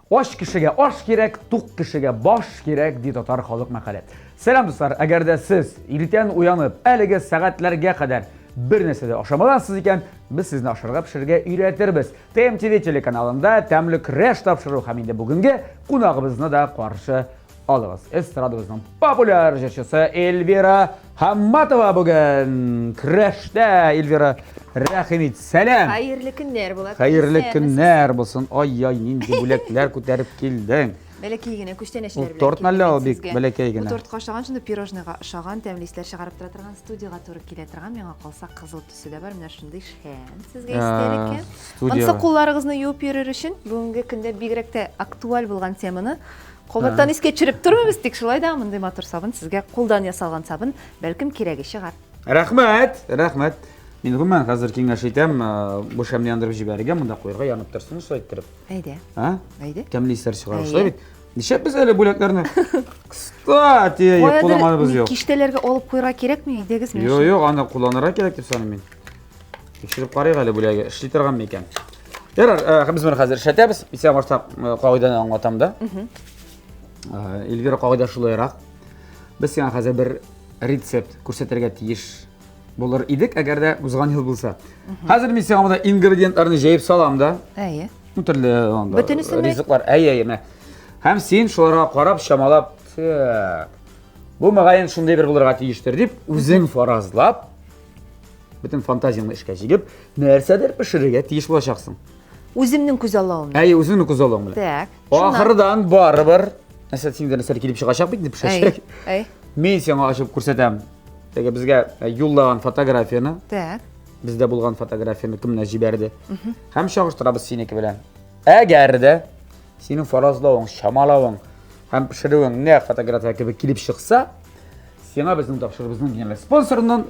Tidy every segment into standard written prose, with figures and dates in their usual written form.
Osh kishiga osh kerak, to'q kishiga bosh kerak deydi otar xalq maqoli. Selam do'stlar, agarda siz ertan uyanib, haligi soatlarga qadar bir narsada oshamagansiz ekan, biz sizni oshirga pishirga uyretirmiz. TMTV telekanalida Tamli Crash topshiruv hamda bugungi qonog'imizni da qarshi olamiz. Estradamizning populyar ijrochisi Elvira Hammatova bugun Crashda. Elvira, rahmat, salam. Xayrli kunlar bo'ladi. Xayrli kunlar bo'lsin. Oy, nindi bo'laklar ko'tarib kelding. Balakeygina kushtanashlar bilan. Tortmalla oldik, balakeygina. Tort qoshlagan shunda pirojniga o'xshagan tamlistlar chiqarib turadigan studiyaga to'g'ri keladigan, menga qolsa qizil tusida bor, mana shunday shan sizga istar ekan. Onsa qo'llaringizni yuvib yurish uchun bugungi kunda bigrakda aktual bo'lgan temani qo'ldan esga tushirib turibmiz. Tekshirlayda bunday motor sabun sizga qo'ldan yasalgan sabun balkim keragi shigar. Rahmat. Men umuman hozir kengash aytam, bo'shamni yondirib jibargan, bunda qo'yga yonib tursin, so'ytirib. Hayda. Ha? Hayda. Kamlislar chiqarishlar. Nisha biz hali bo'laklarni qisqat qo'llaganimiz yo'q. Kishtalarga olib qo'yga kerakmi? Degizmi? Yo'q, anda qo'llanarga kerak deb so'raman men. Tekshirib qaraylik hali bo'lagi ishli turganmi ekan. Yarar, biz buni hozir ishlatamiz. Biz ham o'rta qoidani anlatamda. Elvira qoida shulayroq. Biz ham hozir bir retsept ko'rsatarga tegish bo'lar edik agarda buzg'an yil bo'lsa. Hozir men senga bunda ingrediyentlarni yeyib solamda. Ayy. Mutlaqo onda. Butunisini rizqlar mana. Ham sen shularga qarab shamalab, bu mag'ayin shunday bir bo'larga tegishtir deb o'zing farazlab butun fantaziyangni ishga jigib, narsadir pishirga tegish bo'lacaqsan. O'zimning ko'z ollovim. O'zingni ko'z olloving bilan. Tak. Oxiridan baribir nasıl singdir nasıl kelib chiqashaq deb pishirsak. Ay. Men senga ochib ko'rsatam. Bizga yo'llagan fotografiyani, tak. Bizda bo'lgan fotografiyani kimlar jiberdi? Ham shog'ishtiramiz seniki bilan. Agarda sening farazloving, shamaloving, ham pishiruving ne fotografiya kabi kelib chiqsa, senga bizning topshirig'imizning yana sponsoridan,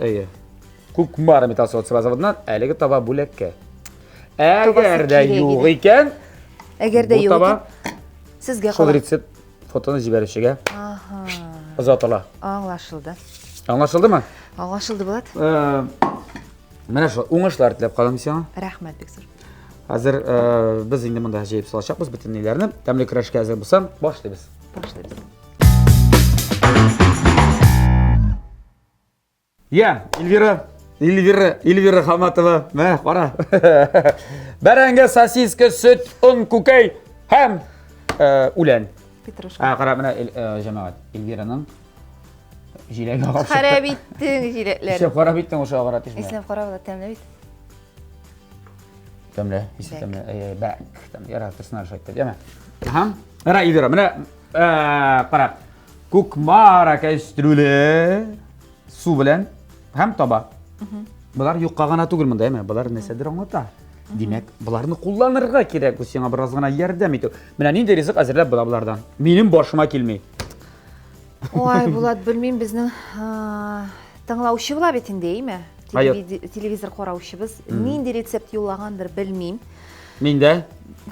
Kukmar metal zavodidan haligi toba bo'lakka. Agarda yo'q ekan, sizga qo'l retsept fotoni jiberishiga. Aha. Uzotolar. Anglashildi. Anlaşıldımı? Anglashildi bo'ladi. Mana shu o'ngishlar tilab qolamiz senga. Rahmat Bekzor. Hozir biz endi bunda jeyib solashaqmiz butunlarni. Tamli Crashga hozir bo'lsam, boshlaymiz. Ya, Elvira Hammatova, mana qara. Baranga sosiska, sut, un, ko'kay ham ulan. Petrushka. Qara mana jamoat Elviraning jilagi olib. Qarab etding jilaklar. Ishab qarab etding o'sha qaratishmi? Eslab qarab tamlab. Tamla, tamla, back, tamla, yara personaj aytdi, deymi? Ham, ara Elvira, mana qara. Kukmar kastruli suv bilan ham toba. Bular yo'qqagina tugul bunda, deymi? Bular nasadir anglatadi. Demak, bularni qo'llanirga kerak, bu senga birozgina yordam etadi. Mana nenda rizq azirlab bulardan. Mening boshima kelmay. Voy, bular bilmayman bizning tinglovchi bo'lib etindeymi? Televizor qarovchimiz nenda retsept yo'llagandir bilmayman. Menda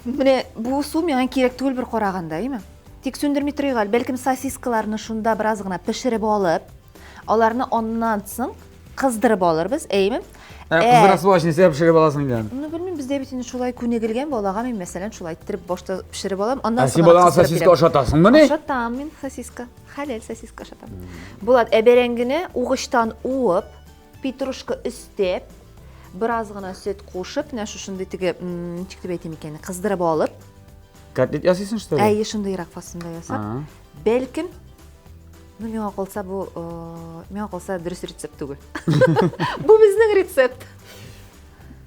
Mana bu suv menga kerak to'l bir qaragandaymi? Tek sundirmay turaygal, balkim sosiskalarni shunda birozgina pishirib olib, ularni ondan so'ng qizdirib olamiz, aymi? Qizdirasiz bo'lishni sevib pishirib olasan ekan. Uni bilmayman, bizda bitini shulay ko'negilgan bolaga men masalan shulay tirib boshda pishirib olaman, ondan so'ng sosiska o'shatasanmi ne? O'shataman men sosiska. Halal sosiska o'shataman. Bular eberangini o'g'ishdan o'yib, petrushka ustib, birozgina sut qo'shib, mana shu shunday tigi chiqib aytayim ekan, qizdirib olib. Kotlet yasaysan что ли? Ay, shundayroq faslda yasab. Balkim menga qolsa durust retsept tugul. Bu bizning retsept.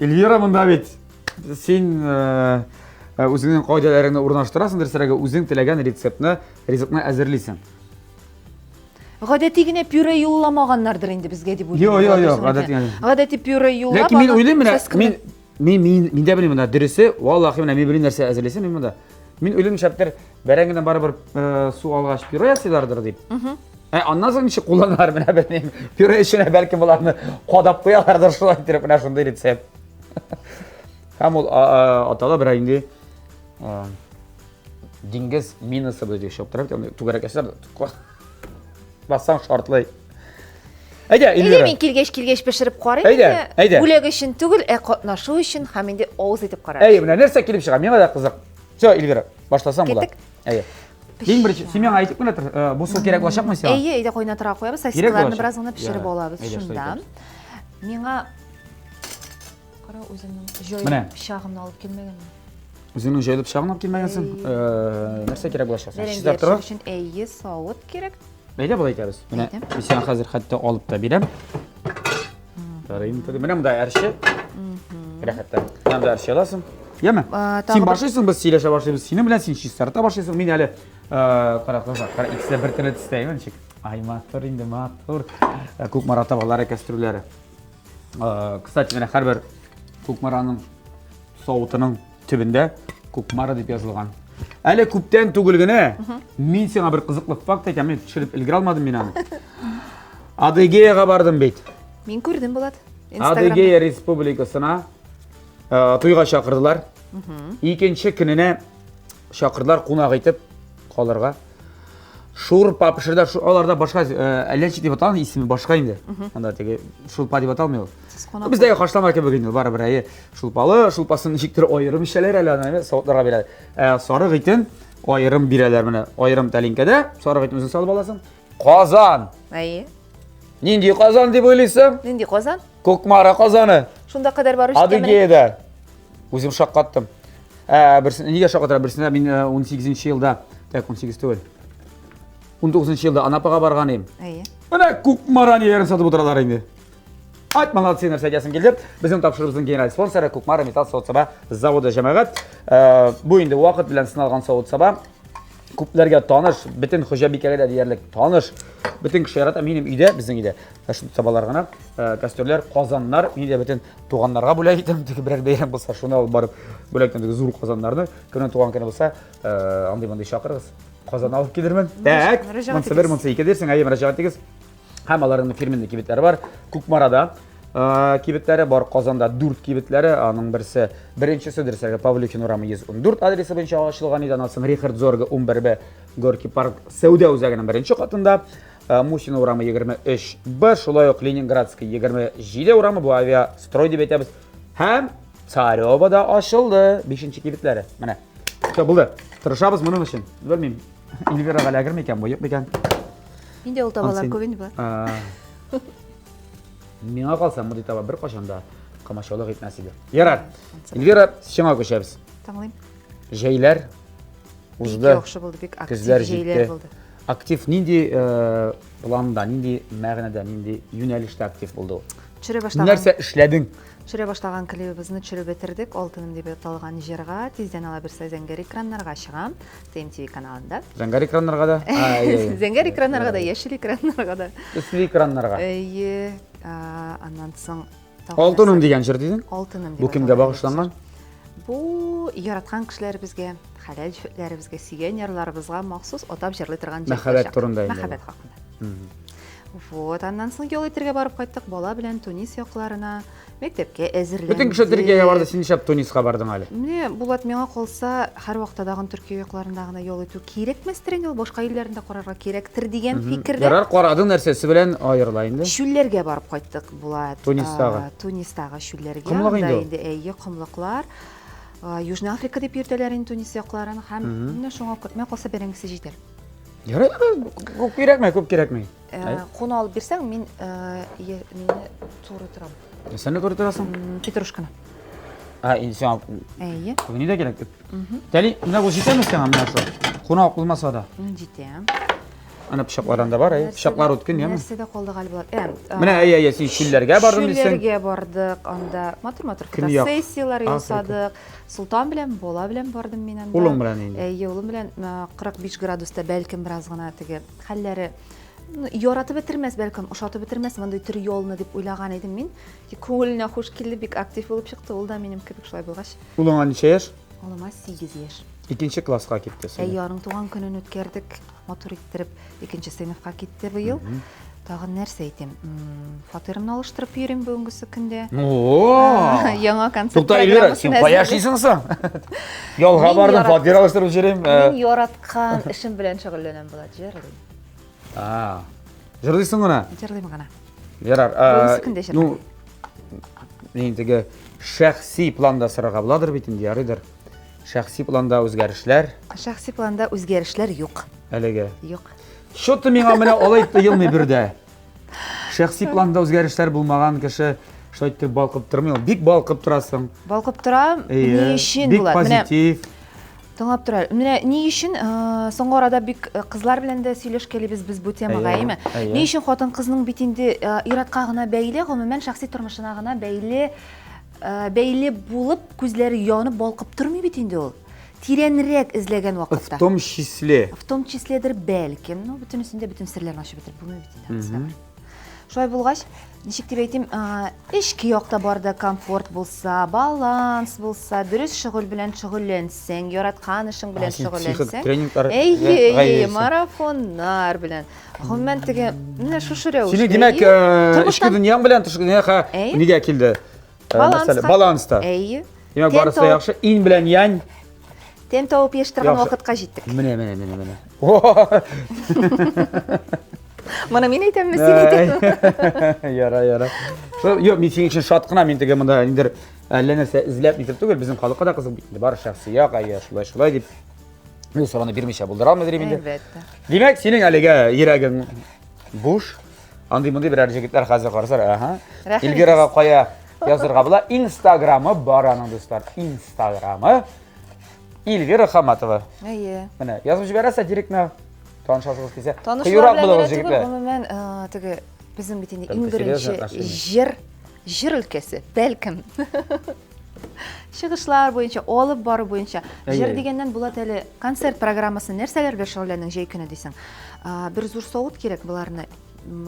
Elvira bunda bit. Sen o'zingning qoidalaringni o'rnashtirasың, siraga o'zing tilagan retseptni, rizqni azirlaysan. G'odatigina pyure yo'llamaganlardir endi bizga deb o'ylayman. Yo'q, g'odati pyure yo'llab. Lekin men o'ylayman, menda bilmayman, durust, vallahi men bir narsa azirlaysan, men bunda. Men o'ylayman, barangidan baribir suv olg'ach pyure yasaylardir deb. Ondan so'ng ishi qo'llanar mana bilmayman. Pyure ishini balki bularni qodab qo'yalardir, shunday aytib, mana shunday retsept. Ham otalar bir endi dengiz minasi bo'yicha ishab turibdi, tugarakashlar bassang shortlay. Ayda, Elvira. Men kelgach pishirib qo'ray. Ayda. Bo'lag uchun tugul, qatnashuv uchun ham endi og'iz etib qarab. Mana narsa kelib chiqadi, menga da qiziq. Жо, Эльвира, башласаң була. Кеттік. Әйе. Ең бірінші, сен маған айтып кел жатыр, бұл су керек болашақмы сен? Әйе, үйде қойна тұра қоябыз, сосискаларны біраз ғана пішіріп алабыз. Шунда. Миңа қара өзімнің Міне. жойып пышағымны алып келмеген. Өзіңнің жайлы пышағын алып келмегенсің. Нәрсе керек болашақсың? Бәреңдер үшін әйе сауыт керек. Әйде бұл айтабыз. Міне, сен қазір хатта алып та берем. Міне мұндай әрші. Рахатта. Мұндай әрші аласың. Еме? Сен башайсың, біз сөйлеше башайбыз. Сені білен сен чистарта башайсың. Мен әлі қара икісі бір тілі тістеймін. Ай, матур, инде матур. Көкмара табалары, кәстрүлері. Кстати, мен әрбір көкмараның соуытының түбінде көкмара деп жазылған. Әлі көптен түгілгіне, мен сеңа бір қызықлы факт айтам, мен түшіріп үлгір алмадым мен аны. Адыгеяға бардым бейт. Мен көрдім болады. Адыгея республикасына тойға шақырдылар. Екінші күніне шақырдылар қонақ етіп қаларға. Шурпа пішірді, оларда башқа әләнші деп аталын, есімі башқа енді. Анда теге шулпа деп аталмай ол. Біздегі қаштама кебегенде бары бір әйе шулпалы, шулпасын шектір ойырым ішелер әлі сауытларға береді. Сары ғитін ойырым берелер міне. Ойырым тәлінкеде, сары ғитін өзің салып аласың. Қазан! Әйе. Нендей қазан деп ойлайсың? Нендей қазан? Көкмара қазаны. Шунда қадар бар үшін Адыгеяда. Өзім шаққаттым. Неге шаққаттыра бірсіне мен 18-ші жылда, 18 түгіл. 19-ші жылда Анапаға барған ем. Әйе. Міне көкмара нелерін сатып отыралар енді. Айт, маңал сенер сәйдесін келдіп, біздің тапшырыбыздың генерал спонсоры көкмара металл сауыт саба заводы жәмәғат. Бұл енді уақыт білән сыналған сауыт саба. Көплерге таныш, бүтін Хожабикеге де диярлік таныш. Бүтін кіші ярата менің үйде, біздің үйде. Шын сабалар ғана, кәстерлер, қазанлар, мен де бүтін туғанларға бөләйтім. Бірәр бейрем болса, шуны алып барып бөләйтім зур қазанларны. Күнін туған күні болса, андай-мандай шақырғыз. Қазан алып келермен. Так, мұнсы бір, мұнсы екі дерсің, әйе мұражағат дегіз. Һәм аларының фирменді кебеттері бар. Көкмарада кебеттері бар, Қазанда дүрт кебеттері. Аның бірісі, біріншісі дірсерге Павлюхин урамы 114 адресі бойынша ашылған еді. Анасын Рихард Зорга 11-бі Горький парк Сәуде өзәгінің бірінші қатында. Мусина урамы 23-бі, шулай оқ Ленинградский 27 урамы, бұл авиа строй деп етеміз. Һәм Царёвада ашылды 5-ші кебеттері. Міне, бұлды. Тырышабыз мұның үшін. Білмеймін. Эльвираға ләгір ме екен, бойық ме екен? Менде ол табалар көбенде болады. Меңа қалса, мұндай таба бір қашанда қамашалық етмәсіді. Ярар, Эльвира, шыңа көшеміз. Таңлайым. Жейлер, ұзды, Беке оқшы болды, бек актив күздер жейлер жетті. болды. Актив ненде планда, ненде мәғінәді, ненде юнәлішті актив болды? Чүре баштаған. Нәрсе ішләдің? Чүре баштаған клебімізді чүре бітірдік. Алтыным деп аталған жерға тезден ала берсе зәңгер экраннарға шығам. TMTV каналында. Зәңгер экранларға да? Зәңгер экраннарға да, яшыл экраннарға да. Үстілі экранларға? Әйе, аннан соң... Алтыным деген жер дейдің? Алтыным деп Бұл кімге бағышланған? Бұл яратқан кішілерімізге, халал жөтлерімізге, сүйген ерларымызға мақсус отап жерлі тұрған жер. Мәхәббәт турында енді. Мәхәббәт хақында. Вот, аннан соң ел етерге барып қайттық, бала білән Тунис яқларына, мектепке әзірленді. Бүтін кіші Түркияға барды, сен шап Тунисқа бардың әлі? Міне, Булат меңа қолса, әр вақтадағын Түркия яқларындағына ел ету керек мәстірен, ел бошқа елдерінде қорарға керектір деген фикірді. Ярар, қорадың нәрсесі білән айырлайынды? Шүллерге барып қайттық, Булат. Тунистағы шүллерге. Құмлық енді? Әйе, құмлықлар. Южный Африка деп ертелерін Тунис яқларын, һәм міне шоңа көтме қолса береңгісі жетер. Ярай, көп керек ме? Қоны алып берсең, мен туры тұрам. Сен не туры тұрасың? Петрушканы. Енді сен Әйе. бүгін не де керек деп? Дәли, мына бұл жетеміз сен мына шо? Қона алып қылмаса да? Жетем. Ана пышақларында бар, пышақлар өткен, емі? Нәрседе қолды ғалі болады. Міне, әйе, сен шүллерге бардың дейсің? Шүллерге бардық, анда матур-матур фотосессиялар жасадық. Сұлтан білем, бола білем бардым мен анда. Ұлым білен енді? Әйе, ұлым білен 45 градуста бәлкім біраз ғана тіге қалләрі Yoratı bitirmez belki, uşatı bitirmez, mınday tür yolunu deyip uylаған edім мен. Көңіліне хош келді, бек актив болып шықты, ол да менің көпік шылай болғаш. Ұлыңа неше еш? Олыма 8 еш. Екінші классқа кетті сені? Ярың туған күнін өткердік, мотор еттіріп, екінші сыныфқа кетті бұйыл. Тағын нәрсе айтем, фатырымны алыштырып үйрем бүгінгісі күнде. Яңа концерт программасын сен паяшисыңсың? Ялға бардың, фатыр алыштырып жүрем. Мен яратқан ішім білен шағылленем болады, жерлейм. Жырлайсың ғана? Жырлайм ғана. Ярар. Бүгінгісі күнде жырлайм. Нендігі шәхси планда сырға бұладыр бейтін дейарыдыр. Şəxsi planda özgərişlər. Şəxsi planda özgərişlər yox. Әлегә. Yox. Şotu миңа менә алай тыелмый бердә. Шәхси планда үзгәрешләр булмаган кеше шулай итеп балкып тормый. Бик балкып торасың. Балкып тора, ни өчен Бик булат? Менә позитив. тыңлап тора. Менә ни өчен соңгы арада бик кызлар белән дә сөйләшкәлебез без бу темага, әйме? Ни өчен хатын кызның бит инде иратка гына бәйле, гомумән шәхси тормышына гына бәйле булып, күзләре янып балкып тормый бит инде ул. Тирәнрәк эзләгән вакытта. В том числе. В том числедер бәлкем, ну бөтенесендә бөтен серләрне ачып бетереп булмый бит инде. Шулай булгач, ничек дип әйтим, эшки якта барда комфорт булса, баланс булса, дөрес шөгыль белән шөгыльләнсәң, яраткан эшең белән шөгыльләнсәң. Әйе, марафоннар белән. Гомумән теге, менә шушы рәвештә. Синең димәк, эшке дөньяң белән тышкы дөньяга нигә килде? Баланста. Әйе. Димәк, барысы яхшы, ин белән ян. Тем тауып яшьтергән вакытка җиттек. Менә. Моны мин әйтәмме, син әйтәсең? Яра. Юк, мин синең өчен шат кына, мин теге монда индер әллә нәрсә эзләп нитеп түгел, безнең халыкка да кызык бит. Бар шәхси як, шулай дип. Мин сораны бирмичә булдыра алмый дим инде. Әлбәттә. Димәк, синең әлегә йөрәгең буш. Андый-мондый берәр җегетләр хәзер карасар, Илгирага кая язырга була? Инстаграмы бар аның дуслар. Инстаграмы Илвира Хаматова. Әйе. Менә, язып җибәрәсә директна танышасыгыз килсә. Кыюрак булыгыз җегетләр. Гомумән, теге безнең бит инде иң беренче җир өлкәсе, бәлкем. Чыгышлар буенча, алып бару буенча. Җир дигәннән булат әле концерт программасы нәрсәләр белән шөгыльләнәң җәй көне дисең. Бер зур савыт кирәк буларны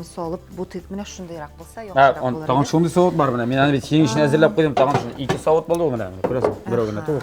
салып, бу менә шундыйрак булса, яхшырак булыр. Тагын шундый савыт бар менә. Мин аны бит синең өчен әзерләп куйдым. Тагын шундый 2 савыт булды ул менә. Күрәсең, берәү генә түгел.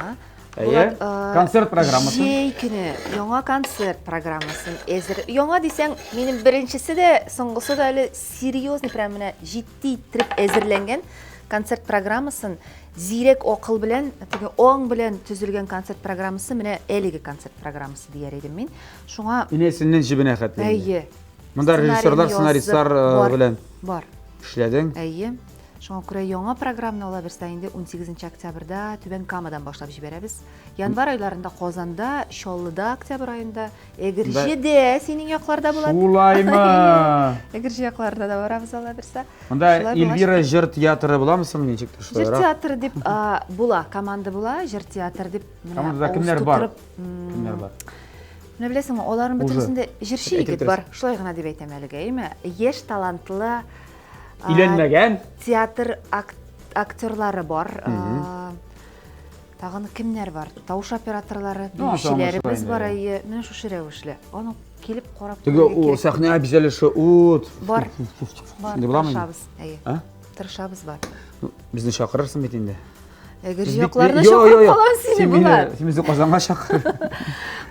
Концерт программасы. Җәй көне яңа концерт программасын әзер. Яңа дисәң, минем беренчесе дә, соңгысы да әле серьезный, прям менә җитди итеп әзерләнгән концерт программасын зирәк акыл белән, теге оң белән төзелгән концерт программасы менә әлеге концерт программасы дияр идем мин. Шуңа Инесеннән җибенә хәтле. Әйе. Монда режиссерлар, сценаристлар белән бар. эшләдең. Әйе. Шуңа күрә яңа программа ала берсә инде 18 октябрьдә Түбән Камадан башлап җибәрәбез. Январь айларында Казанда, Чаллыда октябрь айында, Эгерҗедә синең якларда булат. Шулаймы? Эгерҗе якларында да барабыз ала берсә. Монда Эльвира җыр театры буламы соң ничек Җыр театры дип була, команда була, җыр театр дип Командада кемнәр бар? Кемнәр бар? Менә беләсеңме, аларның бөтенесендә җырчы егет бар. Шулай гына дип әйтәм әлегә, әйме? Яшь талантлы Иләнмәгән театр актерлары бар. Тагын кемнәр бар? Тавыш операторлары, биючеләребез бар, әйе. Менә шушы рәвешле. Аны килеп карап теге о сәхнә бизәлеше ут. Бар. Инде буламы? Тырышабыз, әйе. Тырышабыз бар. Безне чакырырсың бит инде. Эгерҗе якларына чакырып калам сине булар. Син безне Казанга чакыр.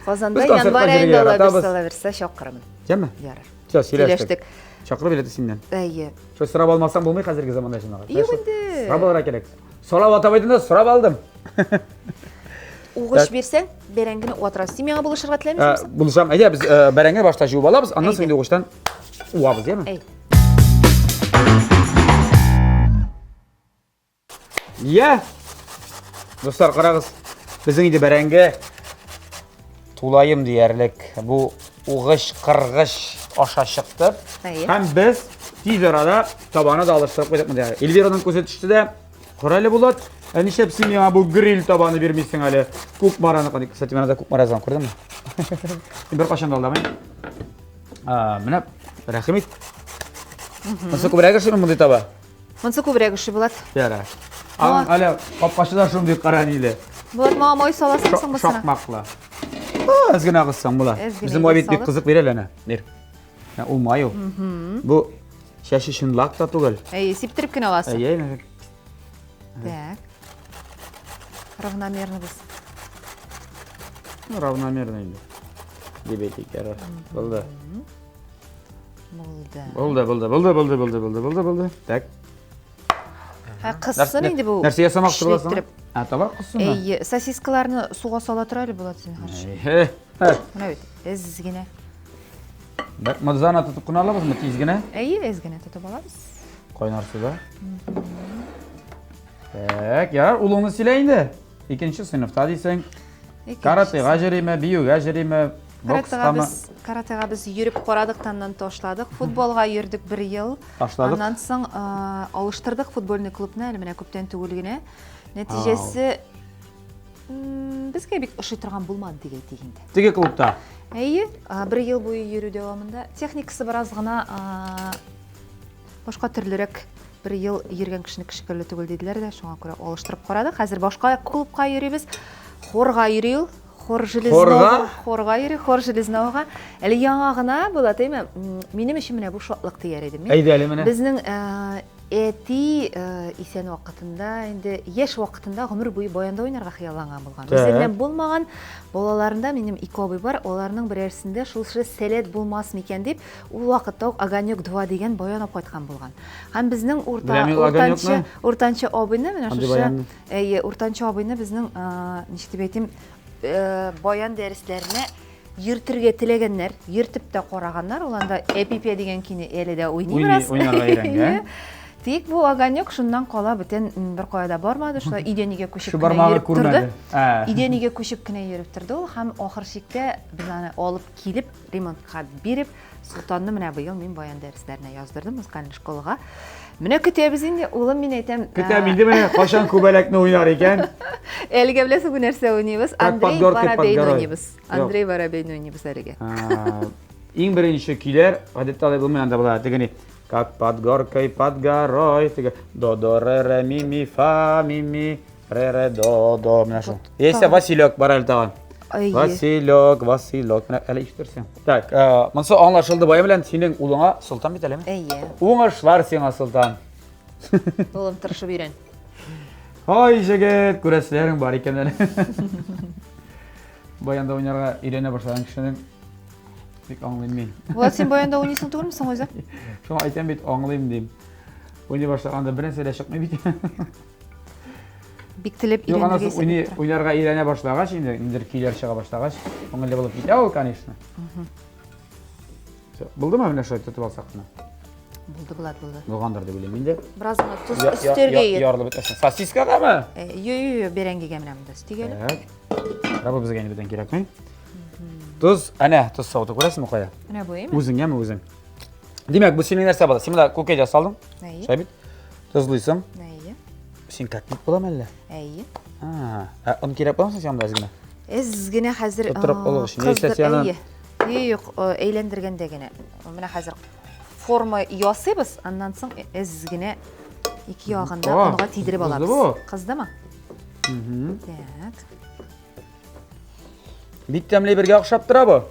Казанда январь айында ала берсә чакырырмын. Яме? Ярар. Сөйләштек. Чакырып билеты синнән. Әйе. Шо сорап алмасаң булмый хәзерге заманда шунага. Юк инде. Сорап алырга кирәк. Сорап атабайдында сорап алдым. Угыш бирсәң, бәрәңгене отырасың. Син миңа булышырга теләмисеңме? Булышам. Әйдә, без бәрәңге башта җуып алабыз, аннан соң угыштан уабыз, яме? Әй. Я. Достар, карагыз. Безнең инде бәрәңге тулайым диярлек. Бу угыш, кыргыш аша чыкты. Һәм без тиз арада табаны да алыштырып куйдык монда. Эльвираның күрсәтүчесе дә коралы булат. Нишләп син миңа бу гриль табаны бирмисең әле? Күк мараны, кстати, менә да күк мара yazan, күрдеңме? Бер кашан да алдым. Менә рәхим ит. Монсы күбрәк эше монда таба. Монсы күбрәк эше булат. Яра. Әле капкачыда шундый каран иле. Булат мама мой саласың соң бусына. Шакмаклы. Әзгенә кызсаң була. Безнең май бит бик кызык бирә әле. Бир. Ул май ул. Бу шәши шунлак та түгел. Әйе, сиптереп кенә аласың. Әйе. Так. Равномерно без. Равномерно инде. Дебетик яра. Булды. Булды. Так. Кыссын инде бу. Нәрсә ясамакчы буласың? Таба кыссын. Әйе, сосискаларны суга сала тора әле булат син харш. Менә бит, эзгенә. Мазана тотып кына алабызмы тизгенә? Әйе, эзгенә тотып алабыз. Кайнар суда. Так, ярар, улыңны сөйлә инде. 2нче сыйныфта дисең. Karatega jireymi, biyoga jireymi, boksqami? Karatega biz yürüp qoradıqtandan toşladık. Futbolga yürüdük 1 yıl. Taşladık. Ondan soň alıştırdık futbolny klubna, әле менә көптән түгелгенә. Нәтиҗәсе безгә бик ошый торган булмады дип әйтик инде. Теге клубта. Әйе, 1 ел буе йөрү дәвамында техникасы бераз гына башка төрлерәк 1 ел йөргән кешене кешкәле түгел диделәр дә, шуңа күрә алыштырып карадык. Хәзер башка клубка йөрибез. Хорга йөрибез. Хор железновага. Әле яңа гына була, тәйме? Минем өчен менә бу шатлык тияр иде. Әйдәле менә. Безнең әти исән вакытында, инде яшь вакытында гомер буе баянда уйнарга хыялланган булган. Үзеннән булмаган балаларында минем 2 абый бар, аларның берәрсендә шул сәләт булмас микән дип, ул вакытта Огонек 2 дигән баян алып кайткан булган. Һәм безнең уртанчы абыйны менә шушы, уртанчы абыйны безнең ничек дип әйтим, баян дәресләренә йөртергә теләгәннәр, йөртеп тә караганнар, уланда Эпипе дигән кине әле дә уйный бераз. Уйнарга өйрәнгән. Тик бу Огонек шуннан кала бөтен бер кайда бармады, шулай идәнигә күчеп кенә йөреп торды. Идәнигә күчеп кенә йөреп торды ул һәм ахыр чиктә без аны алып килеп, ремонтка биреп, Султанны менә быел мин баян дәресләренә яздырдым музыкаль школага. Менә көтәбез инде, улым мин әйтәм. Көтәм инде менә кашан күбәләкне уйнар икән. Әлегә беләсең бу нәрсә уйныйбыз? Андрей Воробей уйныйбыз. Андрей Воробей уйныйбыз әлегә. Иң беренче көйләр, гадәттә алай булмый анда була. Тегени как под горкой, под горой, теге до до ре ре ми ми фа ми ми ре ре до до менә шул. Яисә Василек бар әле тагын. Василек, менә әле ишеттерсең. Так, монсы аңлашылды бая белән синең улыңа Султан бит әлеме? Әйе. Уңышлар сиңа Султан. Улым тырышып өйрән. Ай җегет, күрәсләрең бар икән әле. Баянда уйнарга өйрәнә башлаган кешенең бик аңлыйм мин. Булат, син баянда уйныйсың түгелме соң үзең? Шуңа әйтәм бит аңлыйм дим. Уйный башлаганда бер нәрсә дә чыкмый бит. Бик телеп өйрәнергә исәп. Уйнарга өйрәнә башлагач, инде көйләр чыга башлагач, күңелле булып китә ул, конечно. Булдымы менә шулай тотып алсак кына? Булды, Булат, булды. Булгандыр дип уйлыйм инде. Бераз гына туз өстәргә ет. Ярылып бетәсен. Сосискагамы? Йо, бәрәңгегә менә монда стигәле. Рабы безгә инде бүтән кирәкми. Туз, әнә, туз сауыты күрәсеңме кая? Менә бу эме? Үзеңгәме үзең? Димәк, бу синең нәрсә була? Син монда күкәйгә салдың? Әйе. Шәй бит. Тузлыйсың. Әйе. Син кәтлек буламы әллә? Әйе. Он кирәк буламы син анда әзгенә? Әзгенә хәзер Утырып олыгы өчен яисә Юк, әйләндергәндә генә. Менә хәзер форма ясыйбыз, аннан соң әзгенә ике ягында онга тидереп алабыз. Кыздымы? Так. Бик тәмле бергә охшап тора бу.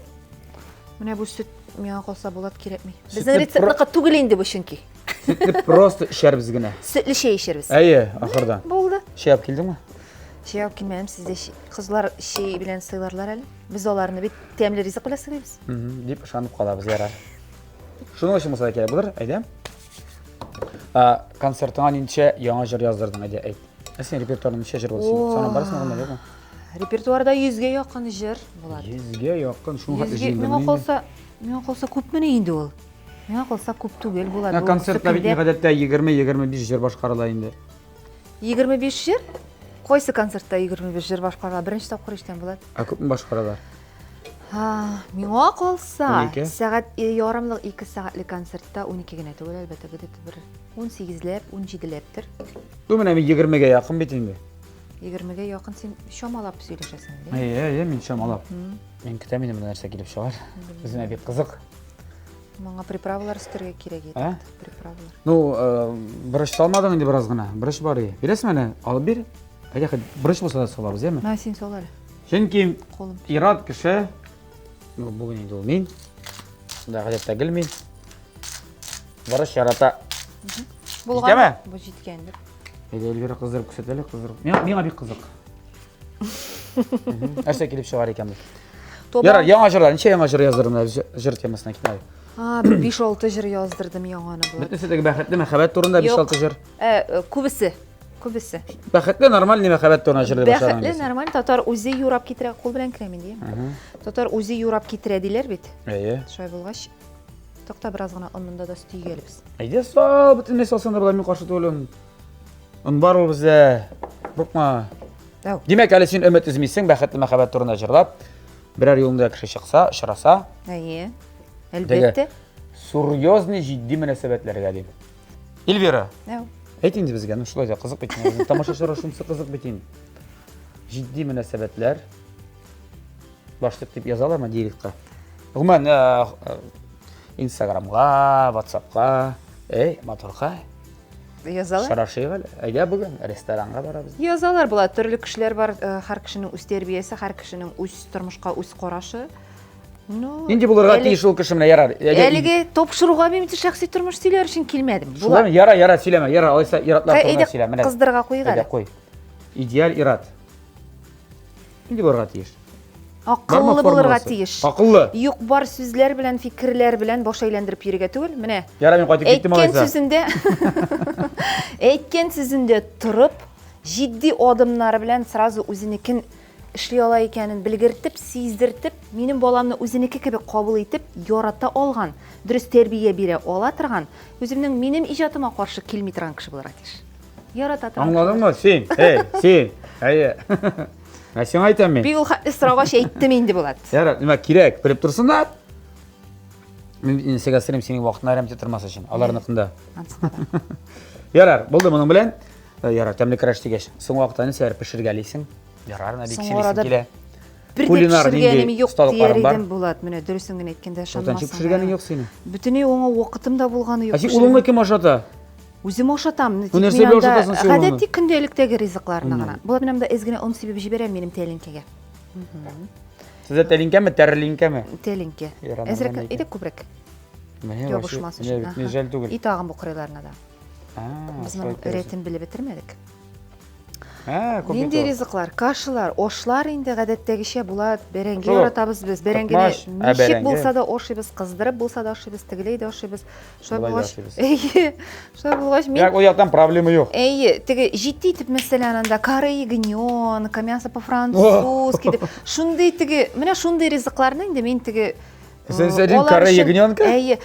Менә бу сөт миңа калса булат кирәкми. Безнең рецептка түгел инде бу чөнки. Сөтне просто эчәрбез генә. Сөтле чәй эчәрбез. Әйе, ахырда. Булды. Чәй алып килдеңме? Чәй алып килмәдем, сездә кызлар чәй белән сыйларлар әле. Без аларны бит тәмле ризык белән сыйлыйбыз. Дип ышанып калабыз ярар. Шуның өчен булса кирәк булыр, әйдә. Концертыңа ничә яңа җыр яздырдың, әйдә әйт. Син репертуарың ничә җыр булды? Саны барысыңмы гына юкмы? Репертуарда 100-гә якын җыр булады. 100-гә якын, шуңа Миңа калса күпме инде ул? Миңа калса күп түгел булады. Концертта бит гадәттә 20-25 җыр башкарыла инде. 25 җыр? Кайсы концертта 25 җыр башкарыла? Беренче тапкыр иштән булады. Күпме башкаралар? Миңа калса сәгать ярымлык 2 сәгатьлек концертта 12 генә түгел, әлбәттә, где-то бер 18-ләп, 17-ләптер. Бу менә 20-гә якын бит инде. 20-гә якын син шамалап сөйләшәсең инде. Әйе, мин шамалап. Мин көтәм инде бу нәрсә килеп чыгар. Безнең бик кызык. Моңа приправалар өстәргә кирәк иде. Приправалар. Ну, брыш салмадың инде бераз гына. Брыш бар иде. Бирәсеңме менә? Алып бир. Әйдә, брыш булса да салабыз, яме? Мә син сал әле. Чөнки Колым. ират кеше, ну, бүген инде ул мин. Да гадәттә гел мин. Брыш ярата. Булган. Бу җиткәндер. Әйдә, Эльвира кыздырып күрсәтәле, кыздырып. Миңа бик кызык. Нәрсә килеп чыгар икән бу? Ярар, яңа җырлар, ничә яңа җыр яздырдың? Җыр темасына китмәде. 5-6 җыр яздырдым яңаны булат. Бөтенесе бәхетле мәхәббәт турында 5-6 җыр. Күбесе. Бәхетле нормаль мәхәббәт турында җырлый башлаган. Бәхетле нормаль, татар үзе юрап китерә, кул белән керәм инде. Татар үзе юрап китерә диләр бит. Әйе. Шулай булгач, токта бераз гына онында да стигәлбез. Әйдә, сал, бөтенесе салсаң да булар, мин каршы түгелем. Он бар ул бездә. Курыкма. Әу. Demek әле син өмет үзмисең, бәхетле мәхәббәт турында җырлап, берәр юлында кеше чыкса, очраса, Әйе. Әлбәттә. серьезный, җитди мөнәсәбәтләргә дип. Эльвира, Әу. әйт инде безгә, ну шулай да кызык бит. Безнең тамашачылар шунысы кызык бит инде. Җитди мөнәсәбәтләр башлык дип язалармы директка? Гомумән, Instagramга, WhatsAppка, матурка, Язалар. шарашыйга, әйдә бүген ресторанга барабыз. Язалар була, төрле кешеләр бар, һәр кешенең үз тәрбиясе, һәр кешенең үз тормышка үз карашы. Ну, Инде булырга тиеш ул кеше менә ярар. Әлеге топшыруга мин шәхси тормыш сөйләр өчен килмәдем. Шулай, яра сөйләмә, яра, алайса иратлар турында сөйлә. Менә Кыздырга куйга. әйдә куй. Идеаль ират. Инде булырга тиеш. Акыллы булырга тиеш. Акыллы. Юк бар сүзләр белән, фикерләр белән баш әйләндереп йөрергә түгел. Менә Яра, мин кайтып киттем алайса. Әйткән сүзендә торып, җитди адымнары белән сразу үзенекен эшли ала икәнен белгертеп, сиздертеп, минем баламны үзенеке кебек кабул итеп, ярата алган, дөрес тәрбия бирә ала торган, үземнең минем иҗатыма каршы килми торган кеше булырга тиеш. Ярата торган. Аңладыңмы син? Син. Әйе. Мен сиңа әйтәм мин. Бик ул исрагач әйттем инде булат. Яра, нимә кирәк? Белеп турсың да? Мин сиңа сирем синең вакытны әрәмтә тормас өчен. Аларныкында. Ярар, булды моның белән. Ярар, тәмле краш дигәч. Соң вакытта нәрсә пешергәлисең? Ярар, нәбик силисең килә. Кулинар пешергәнем юк диярдем булат. Менә дөресен генә әйткәндә Шундан шанмасың. пешергәнең юк синең. Бөтенләй оңа вакытым да булганы юк. Син улыңны кем ашата? Үзем ашатам. Нәрсә белән ашатасың син улыңны? Гадәти көндәлектәге ризыкларны гына. Булат менә монда әз генә он сибеп җибәрәм минем тәлинкәгә. Сездә тәлинкәме, тәрлинкәме? Тәлинкә. Ярамаган Әзрәк икән. иде күбрәк. Менә Ябышмас өчен. Ни жәл түгел. И тагын бу кырыйларына да. Без Шулай моның рәтен белеп бетермәдек. күп Нинди бит. ризыклар, кашылар, ошлар инде гадәттәгечә булат. Бәрәңге Шул. яратабыз без. Бәрәңгене Тотмаш, ничек бәрәңге. булса да ашыйбыз, кыздырып булса да ашыйбыз, тегеләй дә ашыйбыз. Шулай Болай да булгач, ашыйбыз. әйе, шулай булгач мин Як, у яктан проблема юк. Әйе, теге җитди итеп мәсәлән анда кары ягнёнка, мясо по-французски дип. Шундый теге, менә шундый ризыкларны инде мин теге Сен сәдин алар кары өчен- ягнёнка? Әйе,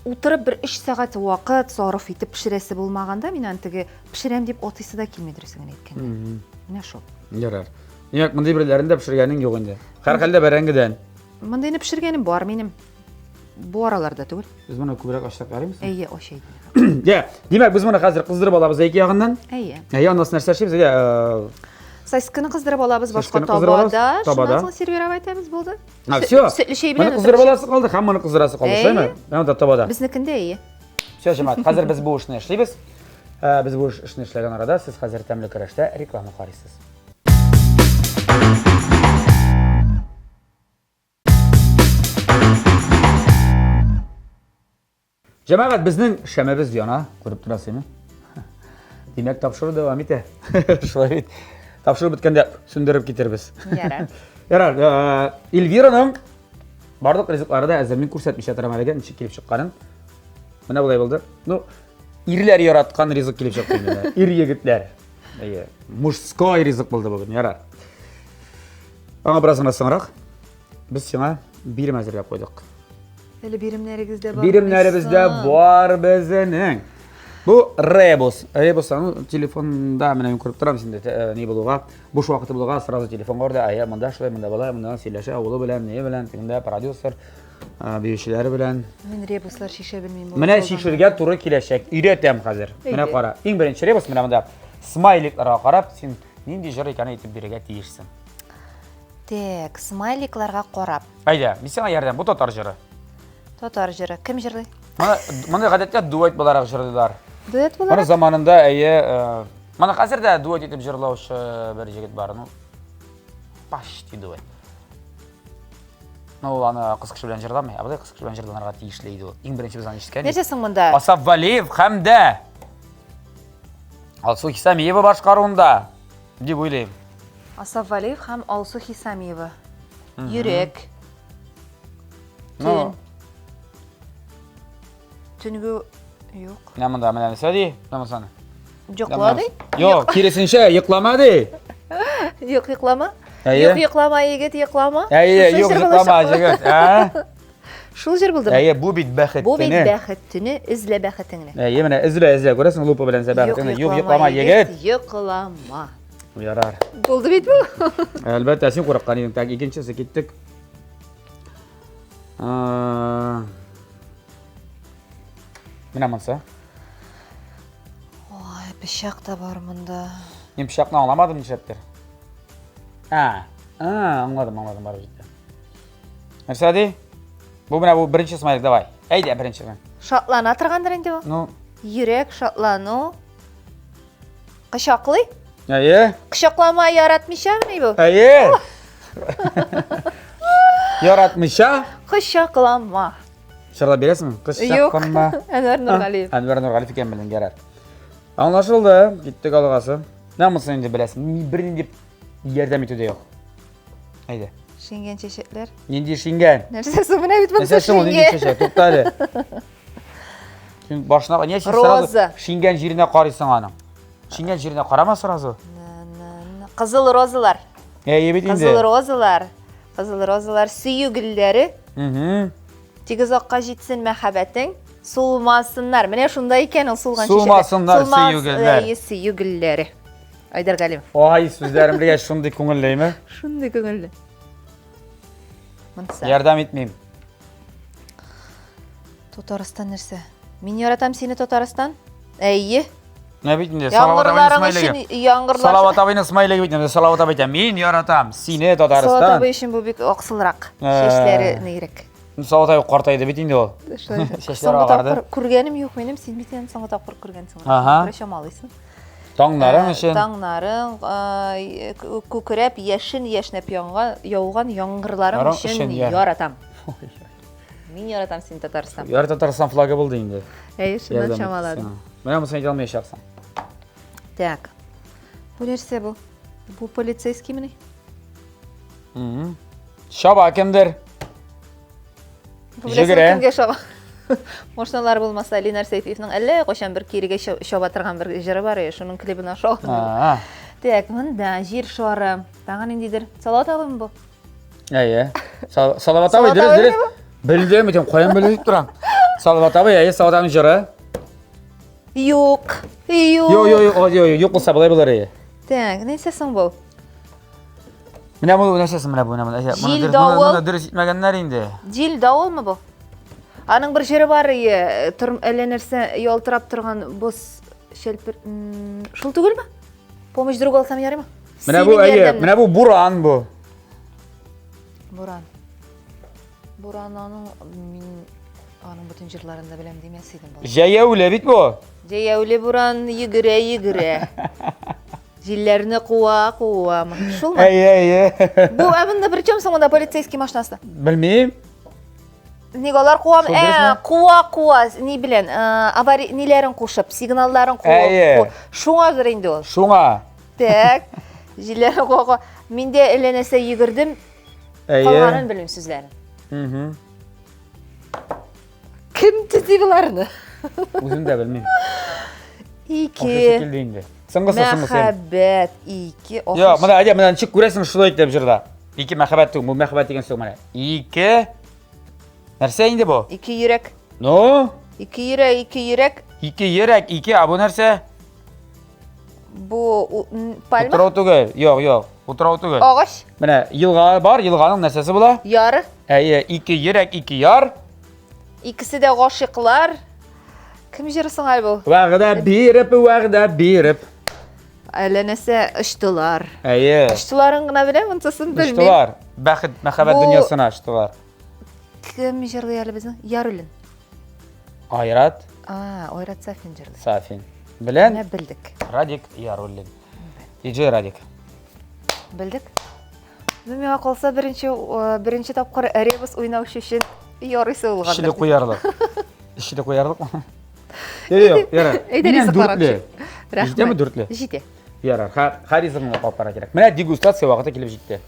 утырып бер 3 сәгать вакыт сарыф итеп пешерәсе булмаганда мин аны теге пешерәм дип атыйсы да килми дөресен әйткәндә. Менә шул. Ярар. Як, мондый бирләрендә пешергәнең юк инде. Һәр хәлдә бәрәңгедән. Мондайны пешергәнем бар минем. Бу араларда түгел. Без моны күбрәк ачлап карыймыз. Әйе, ашайды. Я, димәк без моны хәзер кыздырып алабыз ике ягыннан. Әйе. Әйе, аннан нәрсә эшлибез? Я, Сосисканы кыздырып алабыз башка Сосисканы кыздырып алабыз, табада. табада. Шуннан соң сервировать итәбез булды. всё. Сөтле шәй Моны белән. кыздырып аласы калды, һәм моны кыздырасы калды, Әйе. шулаймы? Анда табада. Безнекендә әйе. Всё, җәмәгать, хәзер без бу эшне эшлибез. Без бу эшне эшләгән арада сез хәзер тәмле көрәштә реклама карыйсыз. Җәмәгать, безнең шәмәбез яна, күреп торасызмы? Димәк, тапшыру дәвам итә. Шулай бит. Тапшыру беткәндә сүндереп китербез. Ярар. Ярар, Эльвираның барлык ризыклары да әзер мин күрсәтмичә торам әлегә, ничек килеп чыкканын. Менә булай булды. Ну, ирләр яраткан ризык килеп чыкты инде. Ир егетләр. Әйе, мужской ризык булды бүген, ярар. Аңа бераз гына соңрак без сиңа бирем әзерләп куйдык. Әле биремнәрегездә бар. Биремнәребездә бар безнең. Бу Ребус. Ребусның телефонда менә мин күреп торам синдә ни булуга, буш вакыты булуга сразу телефон горда, ая монда шулай, монда бала, монда сөйләшә, авылы белән, не белән, тегендә продюсер, биючеләре белән. Мин ребуслар шишә белмим. Менә шишергә туры киләчәк. Өйрәтәм хәзер. Менә кара. Иң беренче ребус менә монда смайликларга карап, син нинди җыр икәнен әйтеп бирергә тиешсең. Так, смайликларга карап. Әйдә, мин сиңа ярдәм, бу татар җыры. Татар җыры. Кем җырлый? Моны гадәттә дуэт буларак җырлыйлар. Дуэт Моны буларак. заманында әйе, моны хәзер дә дуэт итеп җырлаучы бер җегет бар, ну. Почти дуэт. Ну, аны кыз кеше белән җырламый, ә бу кыз кеше белән җырланырга тиешле иде ул. Иң беренче без аны ишеткән. Нәрсәсең монда? Асаф Валиев һәм дә Алсу Хисамиева башкаруында дип уйлыйм. Асаф Валиев һәм Алсу Хисамиева. Йөрәк. Ну, Төнгө юк. менә монда менә нәрсә ди? Менә саны. Йоклады? Юк, киресенчә йоклама ди. Юк, йоклама. Әйе. Юк, йоклама, егет, йоклама. Әйе, юк йоклама җегет, а? Шул җыр булды. Әйе, бу бит бәхет Бу бит төне. бәхет төне, излә бәхетеңне. Әйе, менә эзлә, күрәсең, лупа белән бәхетеңне. Юк йоклама җегет. Йоклама. Yarar. Болды бит бу? Әлбәттә, син курыккан идең. Так, икенчесе киттек. Менә монсы. Ой, пышак та бар монда. Мен пышакны аңламадым нишләптер. Аңладым, барып җитте. Нәрсә ди? Бу менә бу беренче смайлик, давай. Әйдә, беренче. Шатлана торгандыр инде бу. Ну, Йөрәк шатлану. Кычаклый? әйе. Кычаклама яратмыйчамы бу? Әйе. Яратмыйча? Кычаклама. Шарлап бересеңме? Юк. Әнвәр Нургалиев. Әнвәр Нургалиев икән белән ярар. Аңлашылды. Киттек алгасы. Намысын инде беләсең. Берни дип ярдәм итү дә юк. Әйдә. Шиңгән чәчәкләр. Нинди шиңгән? Нәрсәсе менә бит монсы Нәрсә шуң нинди шиңгән? чәчәк? Туктале. Син башына не син Роза. сразу шиңгән җиренә карыйсың аның. Шиңгән җиренә карама сразу. Кызыл розалар. Әйе бит Кызыл инде. розалар. Кызыл розалар сөю гөлләре. Тигез акка җитсен мәхәббәтең. Сулмасыннар. Менә шунда икән ул сулган чәчәкләр. Сулмасыннар сөю гөлләр. Сөю гөлләре. Айдар Галимов. Ай, сүзләрем белән шундый күңелләйме? Шундый күңелле. Монсы. Ярдәм итмим. Татарстан нәрсә? Мин яратам сине Татарстан. Әйе. Менә бит инде Салават абыйның Яңгырларың өчен смайлыгы. яңгырлар. Салават абыйның смайлыгы бит инде. Салават абый әйтә, мин яратам сине Салават Татарстан. абый өчен бу бик аксылрак. Чәчләре нигрәк. Салават абый картайды бит инде ул. Чәчләре агарды. Күргәнем юк минем, син бит аны соңгы тапкыр күргәнсең. Аха. Күрешәмалыйсың. Таңнарың өчен. Таңнарың, күкрәп, яшнәп яуган яңгырларың Ярың өчен өчен, я. яратам. Мин яратам син Татарстан. Яр Татарстан флагы булды инде. Әйе, шуннан чамаладым. Менә моны әйтә алмаячаксың. Так. Бу нәрсә бу? Бу полицейскиймени? Шаба кемдер? Җигерә. Кемгә шаба? Машиналар булмаса, Ленар Сәйфиевнең әллә кайчан бер кирегә шаба торган бер җыры бар, шуның клибына шаба. Так, монда җир шары. Тагын ниндидер? Салават абыймы бу? Әйе. Салават абый дөрес. Белдем, итем, каян белеп торам. Салават абый, әйе, Салават абый җыры. Юк. Юк булса булай булыр әйе. Так, нәрсә соң бу? Менә бу нәрсәсе менә бу. Җил давыл. Моны дөрес итмәгәннәр инде. Җил давылмы бу? Аның бер җыры бар, әллә нәрсә ялтырап торган боз шәлпер. Шул түгелме? Помощь друг алсам ярыймы? Менә бу әйе, менә бу буран бу. Буран. Буран мин аның бүтән җырларында беләм димәс идем бу. Җәяүле бит бу. Җәяүле буран йөгерә. Җилләрне куа. Шулмы? Әйе. Бу әбендә бер чем соңында полицейский машинасы. Белмим. Нигәләр куам? Куа. Ни белән? Авария ниләрен кушып, сигналларын куып. Шуңадыр инде ул. Шуңа. Так. Җилләрне куа. Мин дә эленәсә йөгердем. Калганын белмим сүзләрен. Кем төзи буларны? Үзем дә белмим. Ике. Мәхәббәт. Ике. Йо, менә ничек күрәсең шулай итеп җырда. Ике мәхәббәт түгел, бу мәхәббәт дигән сүз менә. Ике. Нәрсә инде бу? Ике йөрәк. Ну? Ике йөрәк. Ике йөрәк, ике, бу нәрсә? Бу пальма. Утрау түгел. Юк, утрау түгел. Агач. Менә елга бар, елганың нәрсәсе була? Яры. Әйе, ике йөрәк, ике яр. Икесе дә гашыйклар. Кем җырсын альбу? Вәгъдә биреп. Әллә нәрсә ыштылар. Әйе. Ыштыларын гына беләм, монсасын белмим. Ыштылар. Бәхет, мәхәббәт дөньясына ыштылар. Кем җырлый әле безнең? Ярулин. Айрат. Айрат Сафин җырлый. Сафин. Белән? Менә белдек. Радик Яруллин. Диджей Радик. Белдек. Миңа калса беренче тапкыр ребус уйнаучы өчен ярыйсы булган. Ишеле куярлыкмы? Юк, ярар. Әйдәгез карап. Җитәме дүртле? Җитә. Ярар, харизмны капкара кирәк. Менә дегустация вакыты килеп җитте.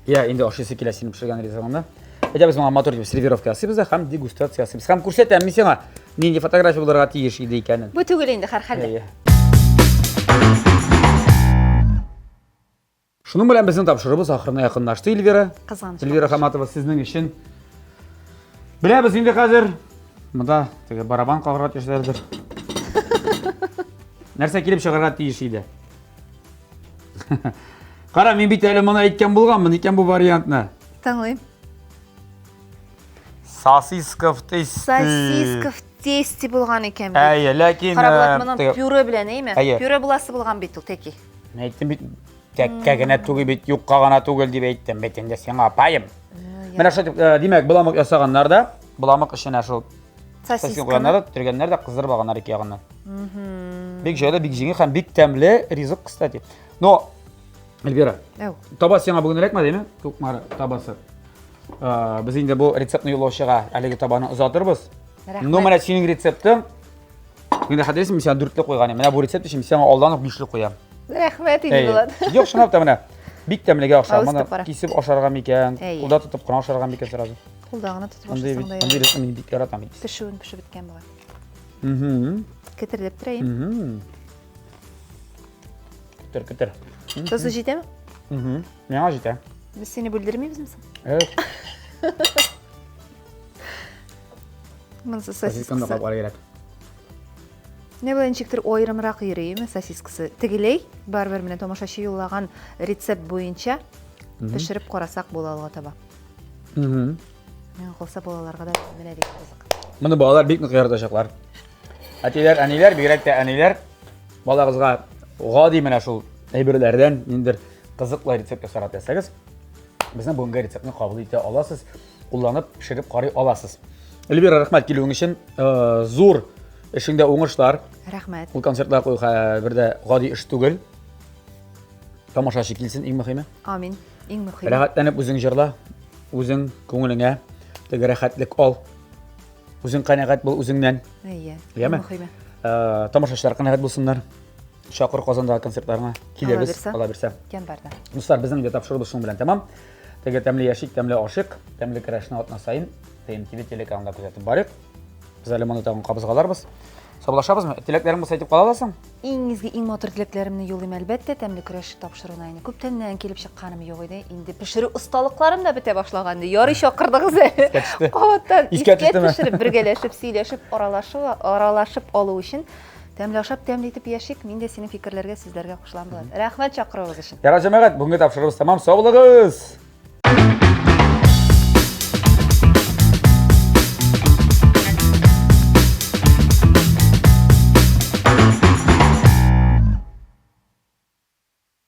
Я, инде ашыйсы килә синең пешергән ризыгыңны. Әйтәбез моңа мотор дип сервировка ясыйбыз һәм дегустация ясыйбыз. Һәм күрсәтәм мин сиңа нинди фотография булырга тиеш иде икәнен. Бу түгел инде һәрхәлдә. Шуның белән безнең тапшырыбыз ахырына якынлашты, Эльвира. Кызганыч. Эльвира Хаматова сезнең өчен. Беләбез инде хәзер. Монда теге барабан кагырга тиешләрдер. Нәрсә килеп чыгарга тиеш иде? Қара, мен бит әлі мұны айтқан болғанмын екен бұл вариантны. Таңлайым. Сосиска в тесте. Сосиска в тесте болған екен. Әйе, ләкин... Қарабылат мұның пюре білен, ейме? Әйе. Пюре бұласы болған бет ол, теки. Мен айттым бит, тәкке генә түгел бит, юққа ғана түгел деп айттым бит, енді сен апайым. Мен аша демек, бұламық ясағандар да, бұламық ішіне шыл сосиска қойғандар да, түргенлер де қыздыр бағанар екі яғынан. Бек жайлы, бек жеңі, һәм бек тәмлі ризық, кстати. Но, Эльвира, таба сеңа бүгін әлек ма деймі? Көкмар табасы. Біз енді бұл рецептні ұлаушыға әлегі табаны ұзатырбыз. Но мәне сенің рецептің, енді қадыресің, мен сен дүртлі қойғаны. Мәне бұл рецепт үшін сен алданып бүшлі қоям. Рәхмет еді болады. Жоқ, шынап та мәне. Бик тәмліге ақша. Мана кесіп ашарға мекен, қолда тұтып қына ашарға мекен сразу. Қолдағына тұтып ашырсаңдай. Андай ресім мен бик яратам. Пішуін піші біткен болған. Кетірлеп тұрайын. Күтір. Тұзы жете ме? Меңа жете. Біз сені бөлдірмейбіз мүсін? Мұнысы сосискасы. Не болайыншектір ойрымырақ үйрейме сосискасы. Тігілей, бар-бір менен томашашы юлаған рецепт бойынша пішіріп қорасақ болалыға таба. Мен қолса болаларға да мен әдек қызық. Мұны балалар бек нүқ яраташақлар. Әтелер, әнелер, бигерәк әнелер бала қызға ғади менә шул әйберләрдән ниндер қызыклы рецепт ясарат ясагыз, безнең бүгенге рецептны кабул итә аласыз, кулланып пешереп карый аласыз. Эльвира, рәхмәт килүең өчен. Зур эшеңдә уңышлар. Рәхмәт. Ул концертлар куйга бер дә гади эш түгел. Тамашачы килсен, иң мөһиме. Амин. Иң мөһиме. Рәхәтләнеп үзең җырла, үзең күңелеңә теге рәхәтлек ал. Үзең канәгать бул үзеңнән. Әйе. Иң мөһиме. Тамашачылар канәгать булсыннар. Шақыр Қазандағы концертларына келербіз, ала берсе. Кен барда. Достар, біздің де тапшырыбыз шуң белән тәмам. Теге тәмле яшик, тәмле ашык, тәмле керәшне атна сайын ТМТV телеканалында күзәтеп барык. Біз әле моны тагын кабызгаларбыз. Саулашабызмы? Теләкләрен булса әйтеп кала аласың? Иңизге иң матур теләкләремне юлыйм әлбәттә, тәмле көрәшек тапшыруына инде. Күптәннән килеп чыкканым юк иде. Инде пешерү осталыкларым да бетә башлаган. Ярый чакырдыгыз. Каваттан искә пешереп, бергәләшеп, сөйләшеп, аралашып алу өчен тәмле ашап, тәмле итеп яшик. Мин дә синең фикерләргә, сүзләргә кушылам булат. Рәхмәт чакыруыгыз өчен. Яра җәмәгать, бүгенге тапшырыбыз тәмам. Сау булыгыз.